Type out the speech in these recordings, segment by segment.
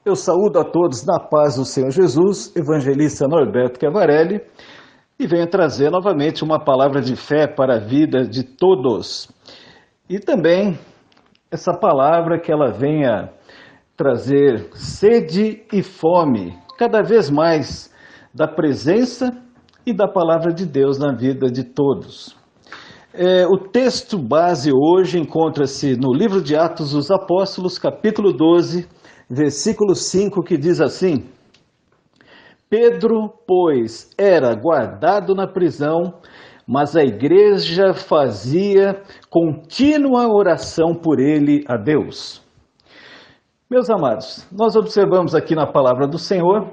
Eu saúdo a todos na paz do Senhor Jesus, evangelista Norberto Chiavarelli, e venho trazer novamente uma palavra de fé para a vida de todos. E também essa palavra que ela venha trazer sede e fome, cada vez mais, da presença e da palavra de Deus na vida de todos. O texto base hoje encontra-se no livro de Atos dos Apóstolos, capítulo 12, versículo 5, que diz assim: Pedro, pois, era guardado na prisão, mas a igreja fazia contínua oração por ele a Deus. Meus amados, nós observamos aqui na palavra do Senhor,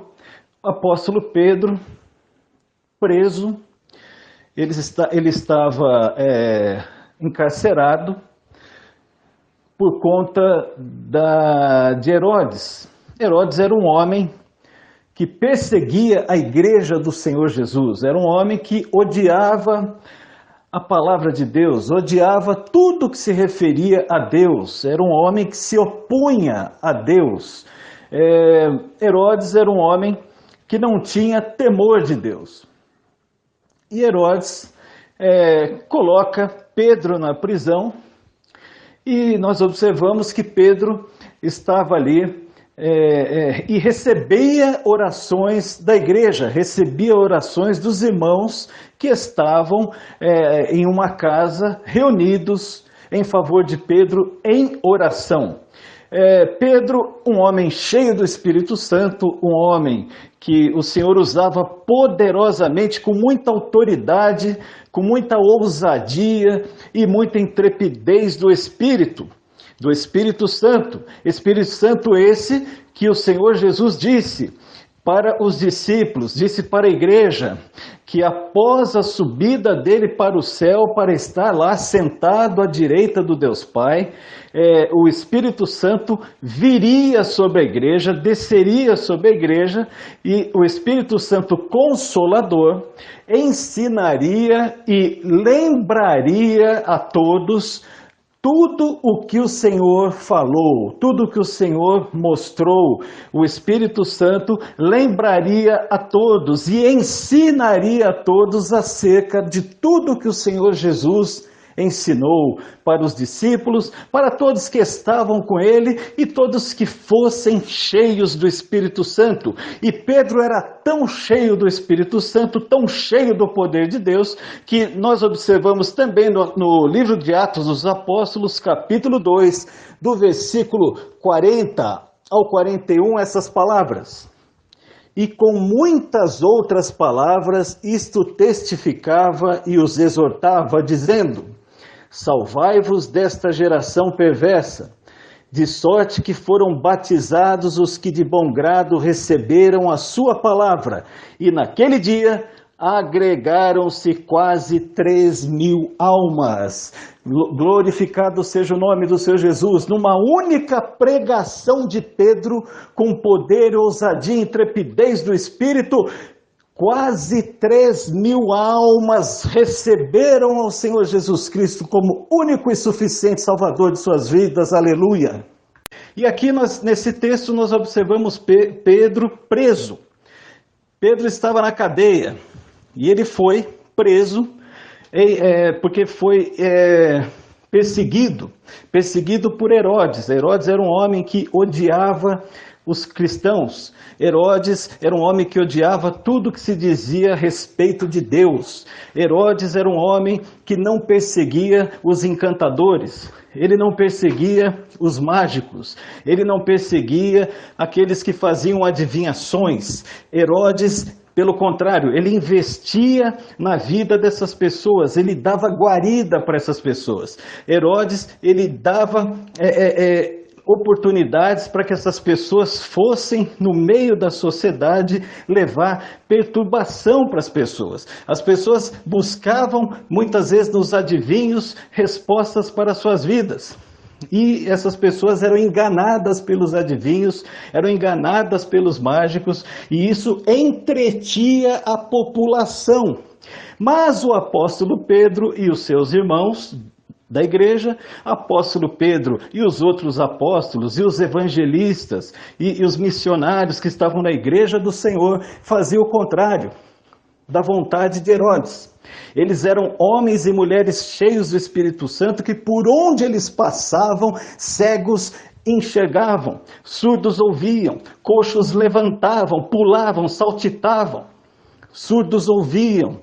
o apóstolo Pedro, preso, ele estava encarcerado por conta de Herodes. Herodes era um homem que perseguia a igreja do Senhor Jesus, era um homem que odiava a palavra de Deus, odiava tudo que se referia a Deus, era um homem que se opunha a Deus. Herodes era um homem que não tinha temor de Deus. E Herodes coloca Pedro na prisão e nós observamos que Pedro estava ali e recebia orações da igreja, recebia orações dos irmãos que estavam em uma casa reunidos em favor de Pedro em oração. Pedro, um homem cheio do Espírito Santo, um homem que o Senhor usava poderosamente, com muita autoridade, com muita ousadia e muita intrepidez do Espírito Santo. Espírito Santo esse que o Senhor Jesus disse para os discípulos, disse para a igreja, que após a subida dele para o céu, para estar lá sentado à direita do Deus Pai, o Espírito Santo viria sobre a igreja, desceria sobre a igreja, e o Espírito Santo Consolador ensinaria e lembraria a todos tudo o que o Senhor falou, tudo o que o Senhor mostrou. O Espírito Santo lembraria a todos e ensinaria a todos acerca de tudo que o Senhor Jesus ensinou para os discípulos, para todos que estavam com ele e todos que fossem cheios do Espírito Santo. E Pedro era tão cheio do Espírito Santo, tão cheio do poder de Deus, que nós observamos também no livro de Atos dos Apóstolos, capítulo 2, do versículo 40 ao 41, essas palavras. E com muitas outras palavras, isto testificava e os exortava, dizendo: Salvai-vos desta geração perversa, de sorte que foram batizados os que de bom grado receberam a sua palavra. E naquele dia agregaram-se quase 3.000 almas. Glorificado seja o nome do Senhor Jesus. Numa única pregação de Pedro, com poder, ousadia e intrepidez do Espírito, quase 3.000 almas receberam ao Senhor Jesus Cristo como único e suficiente Salvador de suas vidas. Aleluia! E aqui nesse texto nós observamos Pedro preso. Pedro estava na cadeia e ele foi preso porque foi perseguido por Herodes. Herodes era um homem que odiava os cristãos. Herodes era um homem que odiava tudo que se dizia a respeito de Deus. Herodes era um homem que não perseguia os encantadores, ele não perseguia os mágicos, ele não perseguia aqueles que faziam adivinhações. Herodes, pelo contrário, ele investia na vida dessas pessoas, ele dava guarida para essas pessoas. Herodes, ele dava oportunidades para que essas pessoas fossem no meio da sociedade levar perturbação para as pessoas. As pessoas buscavam muitas vezes nos adivinhos respostas para as suas vidas. E essas pessoas eram enganadas pelos adivinhos, eram enganadas pelos mágicos, e isso entretia a população. Mas o apóstolo Pedro e os seus irmãos, da igreja, apóstolo Pedro e os outros apóstolos e os evangelistas e os missionários que estavam na igreja do Senhor faziam o contrário da vontade de Herodes. Eles eram homens e mulheres cheios do Espírito Santo que por onde eles passavam, cegos enxergavam, surdos ouviam, coxos levantavam, pulavam, saltitavam, surdos ouviam,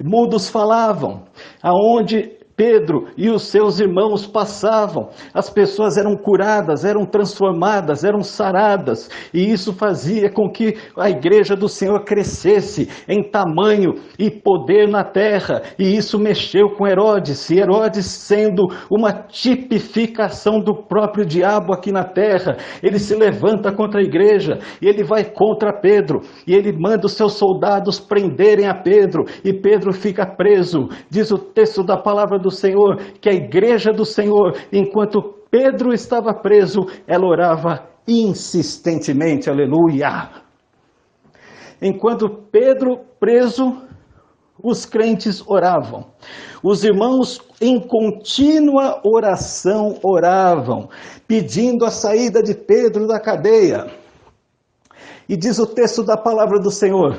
mudos falavam. Aonde Pedro e os seus irmãos passavam, as pessoas eram curadas, eram transformadas, eram saradas, e isso fazia com que a igreja do Senhor crescesse em tamanho e poder na terra, e isso mexeu com Herodes, e Herodes sendo uma tipificação do próprio diabo aqui na terra, ele se levanta contra a igreja, e ele vai contra Pedro, e ele manda os seus soldados prenderem a Pedro, e Pedro fica preso. Diz o texto da palavra do Senhor, que a igreja do Senhor, enquanto Pedro estava preso, ela orava insistentemente, aleluia. Enquanto Pedro preso, os crentes oravam. Os irmãos em contínua oração oravam, pedindo a saída de Pedro da cadeia. E diz o texto da palavra do Senhor,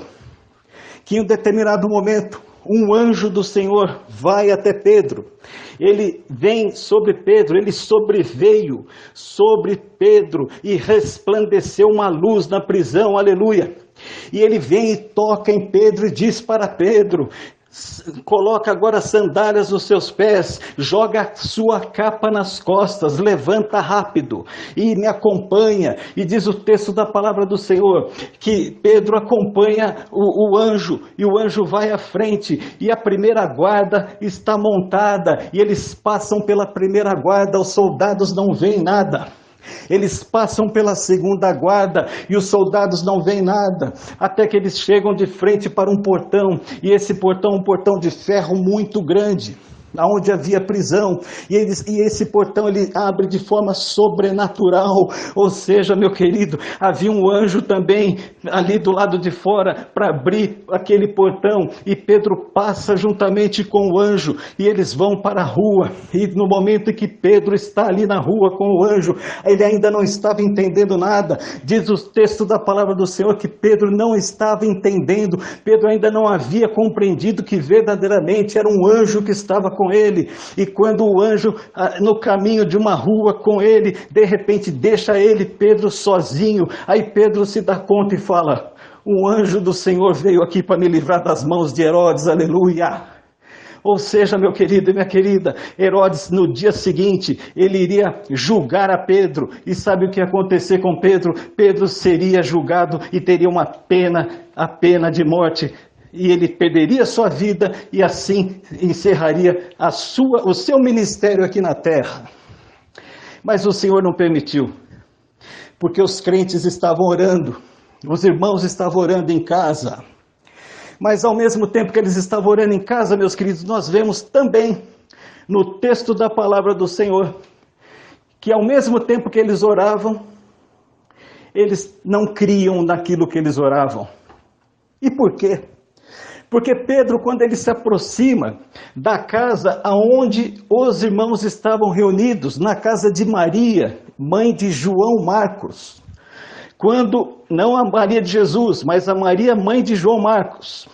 que em um determinado momento, um anjo do Senhor vai até Pedro, ele vem sobre Pedro, ele sobreveio sobre Pedro e resplandeceu uma luz na prisão, aleluia. E ele vem e toca em Pedro e diz para Pedro, coloca agora sandálias nos seus pés, joga a sua capa nas costas, levanta rápido e me acompanha. E diz o texto da palavra do Senhor, que Pedro acompanha o anjo, e o anjo vai à frente, e a primeira guarda está montada, e eles passam pela primeira guarda, os soldados não veem nada. Eles passam pela segunda guarda e os soldados não veem nada, até que eles chegam de frente para um portão, e esse portão é um portão de ferro muito grande, onde havia prisão, e esse portão ele abre de forma sobrenatural, ou seja, meu querido, havia um anjo também ali do lado de fora para abrir aquele portão, e Pedro passa juntamente com o anjo, e eles vão para a rua, e no momento em que Pedro está ali na rua com o anjo, ele ainda não estava entendendo nada. Diz o texto da palavra do Senhor que Pedro não estava entendendo, Pedro ainda não havia compreendido que verdadeiramente era um anjo que estava com ele, e quando o anjo no caminho de uma rua com ele, de repente deixa ele, Pedro, sozinho, aí Pedro se dá conta e fala, um anjo do Senhor veio aqui para me livrar das mãos de Herodes, aleluia. Ou seja, meu querido e minha querida, Herodes no dia seguinte, ele iria julgar a Pedro, e sabe o que ia acontecer com Pedro? Pedro seria julgado e teria uma pena, a pena de morte, e ele perderia sua vida e assim encerraria o seu ministério aqui na terra. Mas o Senhor não permitiu, porque os crentes estavam orando, os irmãos estavam orando em casa. Mas ao mesmo tempo que eles estavam orando em casa, meus queridos, nós vemos também no texto da palavra do Senhor, que ao mesmo tempo que eles oravam, eles não criam naquilo que eles oravam. E por quê? Porque Pedro, quando ele se aproxima da casa onde os irmãos estavam reunidos, na casa de Maria, mãe de João Marcos, quando, não a Maria de Jesus, mas a Maria, mãe de João Marcos,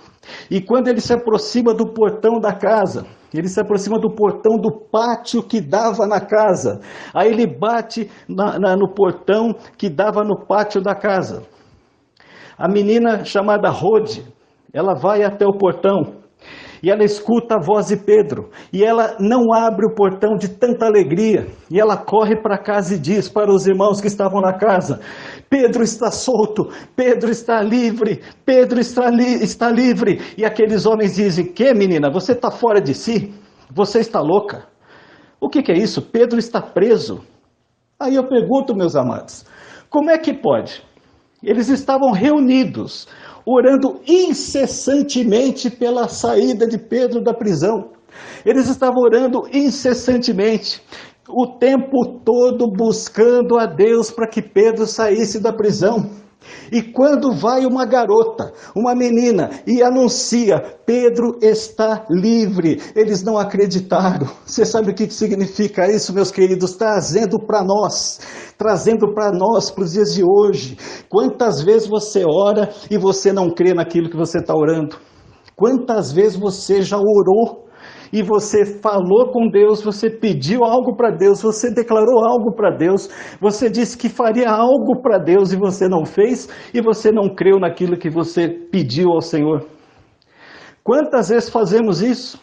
e quando ele se aproxima do portão da casa, ele se aproxima do portão do pátio que dava na casa, aí ele bate no portão que dava no pátio da casa. A menina chamada Rode, ela vai até o portão e ela escuta a voz de Pedro, e ela não abre o portão de tanta alegria, e ela corre para casa e diz para os irmãos que estavam na casa, Pedro está solto, Pedro está livre, Pedro está livre. E aqueles homens dizem, que menina, você está fora de si? Você está louca? O que é isso? Pedro está preso. Aí eu pergunto, meus amados, como é que pode? Eles estavam reunidos, orando incessantemente pela saída de Pedro da prisão. Eles estavam orando incessantemente, o tempo todo buscando a Deus para que Pedro saísse da prisão. E quando vai uma garota, uma menina, e anuncia, Pedro está livre, eles não acreditaram. Você sabe o que significa isso, meus queridos? Trazendo para nós, para os dias de hoje. Quantas vezes você ora e você não crê naquilo que você está orando? Quantas vezes você já orou e você falou com Deus, você pediu algo para Deus, você declarou algo para Deus, você disse que faria algo para Deus e você não fez, e você não creu naquilo que você pediu ao Senhor? Quantas vezes fazemos isso?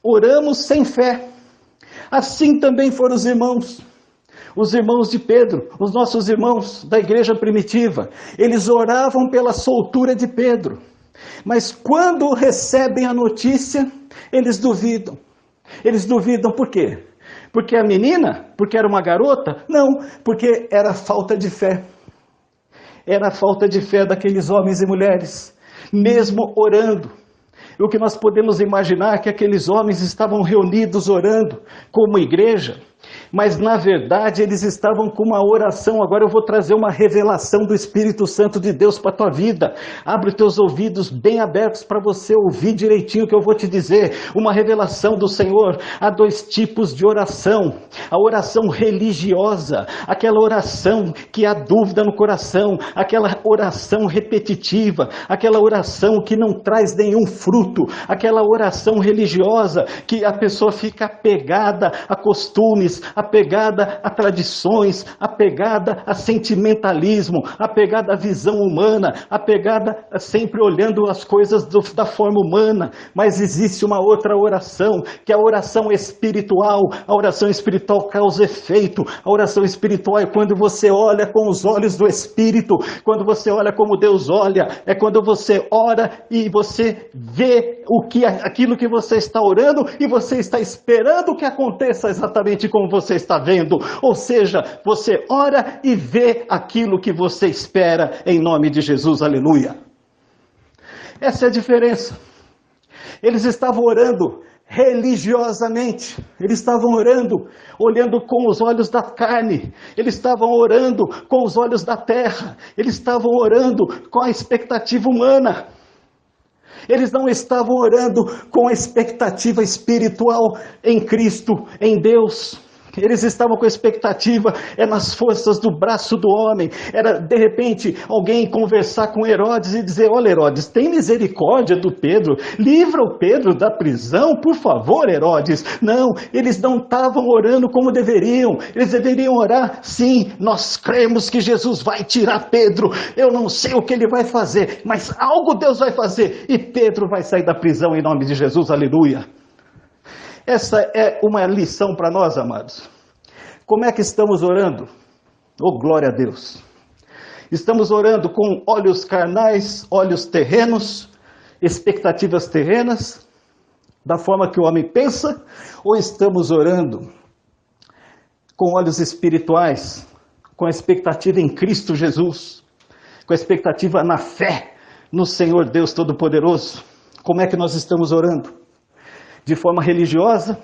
Oramos sem fé. Assim também foram os irmãos de Pedro, os nossos irmãos da igreja primitiva. Eles oravam pela soltura de Pedro, mas quando recebem a notícia, eles duvidam. Eles duvidam por quê? Porque a menina? Porque era uma garota? Não, porque era falta de fé. Era a falta de fé daqueles homens e mulheres, mesmo orando. O que nós podemos imaginar é que aqueles homens estavam reunidos orando como igreja, mas na verdade eles estavam com uma oração. Agora eu vou trazer uma revelação do Espírito Santo de Deus para a tua vida. Abre os teus ouvidos bem abertos para você ouvir direitinho o que eu vou te dizer. Uma revelação do Senhor. Há dois tipos de oração: a oração religiosa, aquela oração que há dúvida no coração, aquela oração repetitiva, aquela oração que não traz nenhum fruto, aquela oração religiosa que a pessoa fica apegada a costumes, apegada a tradições, apegada a sentimentalismo, apegada à visão humana, apegada a sempre olhando as coisas da forma humana. Mas existe uma outra oração, que é a oração espiritual. A oração espiritual causa efeito. A oração espiritual é quando você olha com os olhos do Espírito, quando você olha como Deus olha, é quando você ora e você vê aquilo que você está orando e você está esperando que aconteça exatamente como você está vendo. Ou seja, você ora e vê aquilo que você espera em nome de Jesus, aleluia. Essa é a diferença. Eles estavam orando religiosamente, eles estavam orando, olhando com os olhos da carne, eles estavam orando com os olhos da terra, eles estavam orando com a expectativa humana. Eles não estavam orando com a expectativa espiritual em Cristo, em Deus. Eles estavam com a expectativa nas forças do braço do homem. Era, de repente, alguém conversar com Herodes e dizer: olha, Herodes, tem misericórdia do Pedro, livra o Pedro da prisão, por favor, Herodes. Não, eles não estavam orando como deveriam. Eles deveriam orar: sim, nós cremos que Jesus vai tirar Pedro. Eu não sei o que ele vai fazer, mas algo Deus vai fazer e Pedro vai sair da prisão em nome de Jesus, aleluia. Essa é uma lição para nós, amados. Como é que estamos orando? Oh, glória a Deus! Estamos orando com olhos carnais, olhos terrenos, expectativas terrenas, da forma que o homem pensa, ou estamos orando com olhos espirituais, com a expectativa em Cristo Jesus, com a expectativa na fé no Senhor Deus Todo-Poderoso? Como é que nós estamos orando? De forma religiosa,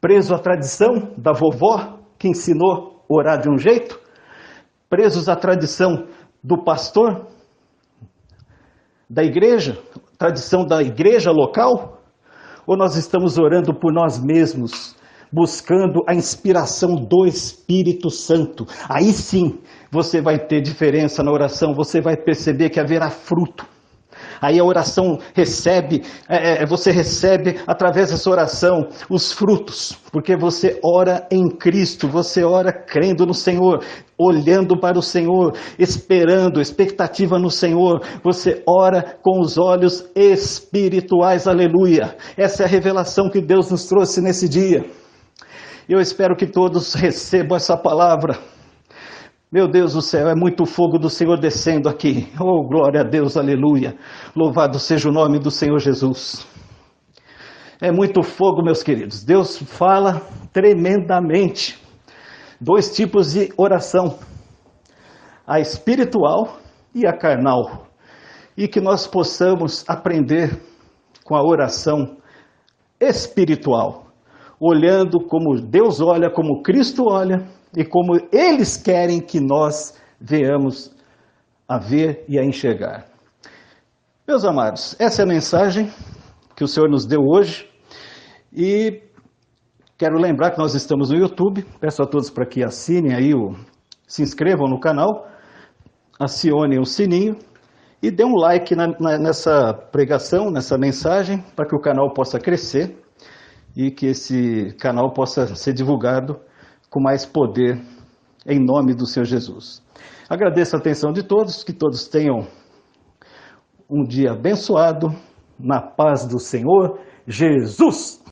preso à tradição da vovó, que ensinou a orar de um jeito, presos à tradição do pastor, da igreja, tradição da igreja local, ou nós estamos orando por nós mesmos, buscando a inspiração do Espírito Santo? Aí sim, você vai ter diferença na oração, você vai perceber que haverá fruto. Aí a oração você recebe através dessa oração os frutos, porque você ora em Cristo, você ora crendo no Senhor, olhando para o Senhor, esperando, expectativa no Senhor, você ora com os olhos espirituais, aleluia. Essa é a revelação que Deus nos trouxe nesse dia. Eu espero que todos recebam essa palavra. Meu Deus do céu, é muito fogo do Senhor descendo aqui. Oh, glória a Deus, aleluia. Louvado seja o nome do Senhor Jesus. É muito fogo, meus queridos. Deus fala tremendamente. Dois tipos de oração: a espiritual e a carnal. E que nós possamos aprender com a oração espiritual, olhando como Deus olha, como Cristo olha, e como eles querem que nós veamos a ver e a enxergar. Meus amados, essa é a mensagem que o Senhor nos deu hoje e quero lembrar que nós estamos no YouTube. Peço a todos para que assinem aí, se inscrevam no canal, acionem o sininho e dê um like nessa pregação, nessa mensagem, para que o canal possa crescer e que esse canal possa ser divulgado com mais poder, em nome do Senhor Jesus. Agradeço a atenção de todos, que todos tenham um dia abençoado, na paz do Senhor Jesus.